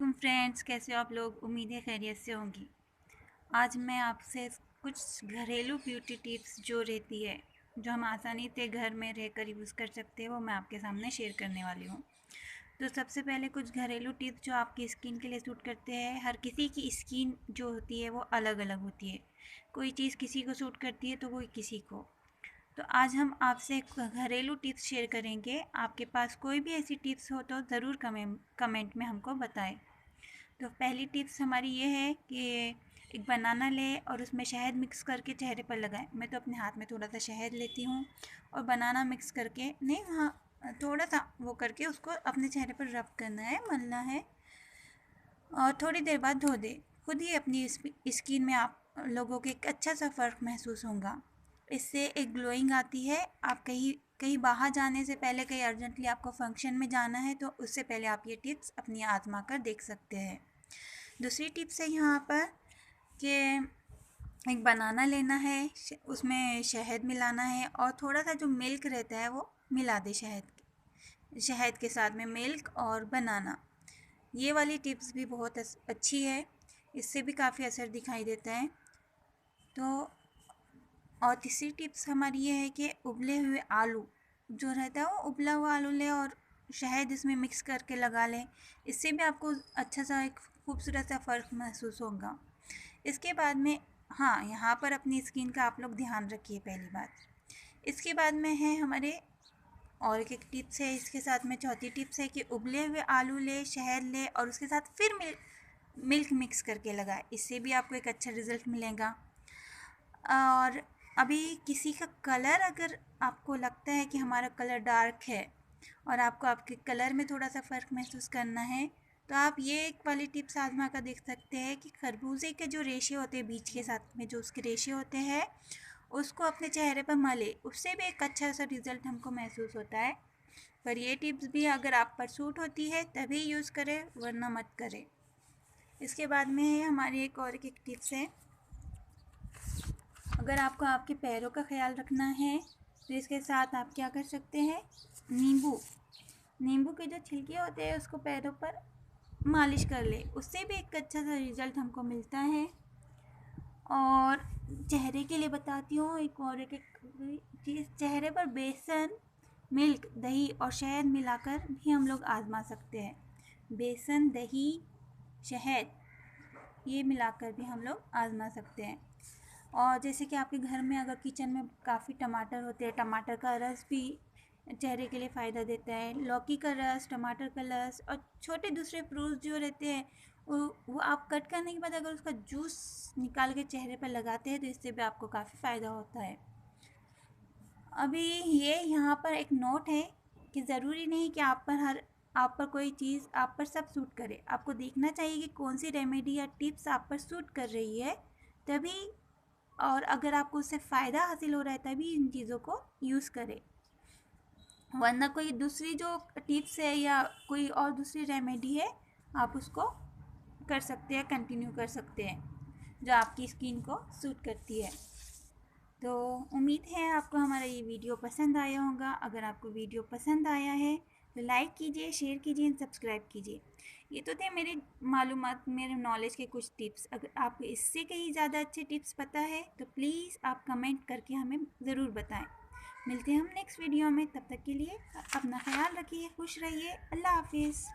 तुम फ्रेंड्स कैसे हो आप लोग। उम्मीद है खैरियत से होंगी। आज मैं आपसे कुछ घरेलू ब्यूटी टिप्स जो रहती है, जो हम आसानी से घर में रहकर यूज़ कर सकते हैं, वो मैं आपके सामने शेयर करने वाली हूँ। तो सबसे पहले कुछ घरेलू टिप्स जो आपकी स्किन के लिए सूट करते हैं। हर किसी की स्किन जो होती है वो अलग अलग होती है। कोई चीज़ किसी को सूट करती है तो कोई किसी को। तो आज हम आपसे घरेलू टिप्स शेयर करेंगे। आपके पास कोई भी ऐसी टिप्स हो तो ज़रूर कमेंट में हमको बताएं। तो पहली टिप्स हमारी ये है कि एक बनाना लें और उसमें शहद मिक्स करके चेहरे पर लगाएं। मैं तो अपने हाथ में थोड़ा सा शहद लेती हूँ और बनाना मिक्स करके, नहीं हाँ, थोड़ा सा वो करके उसको अपने चेहरे पर रब करना है, मलना है और थोड़ी देर बाद धो दे। खुद ही अपनी स्किन में आप लोगों को एक अच्छा सा फ़र्क महसूस होगा। इससे एक ग्लोइंग आती है। आप कहीं कहीं बाहर जाने से पहले, कहीं अर्जेंटली आपको फंक्शन में जाना है तो उससे पहले आप ये टिप्स अपनी आजमा कर देख सकते हैं। दूसरी टिप्स है यहाँ पर कि एक बनाना लेना है, उसमें शहद मिलाना है और थोड़ा सा जो मिल्क रहता है वो मिला दे शहद के साथ में मिल्क और बनाना। ये वाली टिप्स भी बहुत अच्छी है, इससे भी काफ़ी असर दिखाई देता है। तो और तीसरी टिप्स हमारी ये है कि उबले हुए आलू जो रहता है, वो उबला हुआ आलू ले और शहद इसमें मिक्स करके लगा लें। इससे भी आपको अच्छा सा एक खूबसूरत सा फ़र्क महसूस होगा। इसके बाद में, हाँ, यहाँ पर अपनी स्किन का आप लोग ध्यान रखिए पहली बात। इसके बाद में है हमारे और एक टिप्स है। इसके साथ में चौथी टिप्स है कि उबले हुए आलू ले, शहद ले और उसके साथ फिर मिल्क मिक्स करके लगाए। इससे भी आपको एक अच्छा रिज़ल्ट मिलेगा। और अभी किसी का कलर, अगर आपको लगता है कि हमारा कलर डार्क है और आपको आपके कलर में थोड़ा सा फ़र्क महसूस करना है, तो आप ये एक वाली टिप्स आजमा कर देख सकते हैं कि खरबूजे के जो रेशे होते हैं, बीज के साथ में जो उसके रेशे होते हैं, उसको अपने चेहरे पर मले। उससे भी एक अच्छा सा रिज़ल्ट हमको महसूस होता है। पर ये टिप्स भी अगर आप पर सूट होती है तभी यूज़ करें, वरना मत करें। इसके बाद में है हमारी एक टिप्स है। अगर आपको आपके पैरों का ख्याल रखना है तो इसके साथ आप क्या कर सकते हैं, नींबू के जो छिलके होते हैं उसको पैरों पर मालिश कर ले। उससे भी एक अच्छा सा रिज़ल्ट हमको मिलता है। और चेहरे के लिए बताती हूँ एक चीज़। चेहरे पर बेसन, मिल्क, दही और शहद मिलाकर भी हम लोग आजमा सकते हैं। बेसन, दही, शहद, ये मिलाकर भी हम लोग आजमा सकते हैं। और जैसे कि आपके घर में अगर किचन में काफ़ी टमाटर होते हैं, टमाटर का रस भी चेहरे के लिए फ़ायदा देता है। लौकी का रस, टमाटर का रस और छोटे दूसरे फ्रूट्स जो रहते हैं, वो आप कट करने के बाद अगर उसका जूस निकाल के चेहरे पर लगाते हैं तो इससे भी आपको काफ़ी फ़ायदा होता है। अभी ये यहाँ पर एक नोट है कि ज़रूरी नहीं कि आप पर कोई चीज़ आप पर सब सूट करे। आपको देखना चाहिए कि कौन सी रेमेडी या टिप्स आप पर सूट कर रही है, तभी, और अगर आपको उससे फ़ायदा हासिल हो रहा है तभी इन चीज़ों को यूज़ करें। वरना कोई दूसरी जो टिप्स है या कोई और दूसरी रेमेडी है, आप उसको कर सकते हैं, कंटिन्यू कर सकते हैं, जो आपकी स्किन को सूट करती है। तो उम्मीद है आपको हमारा ये वीडियो पसंद आया होगा। अगर आपको वीडियो पसंद आया है तो लाइक कीजिए, शेयर कीजिए, सब्सक्राइब कीजिए। ये तो थे मेरे मालूमात, मेरे नॉलेज के कुछ टिप्स। अगर आपको इससे कहीं ज़्यादा अच्छे टिप्स पता है तो प्लीज़ आप कमेंट करके हमें ज़रूर बताएं। मिलते हैं हम नेक्स्ट वीडियो में। तब तक के लिए अपना ख्याल रखिए, खुश रहिए। अल्लाह हाफिज़।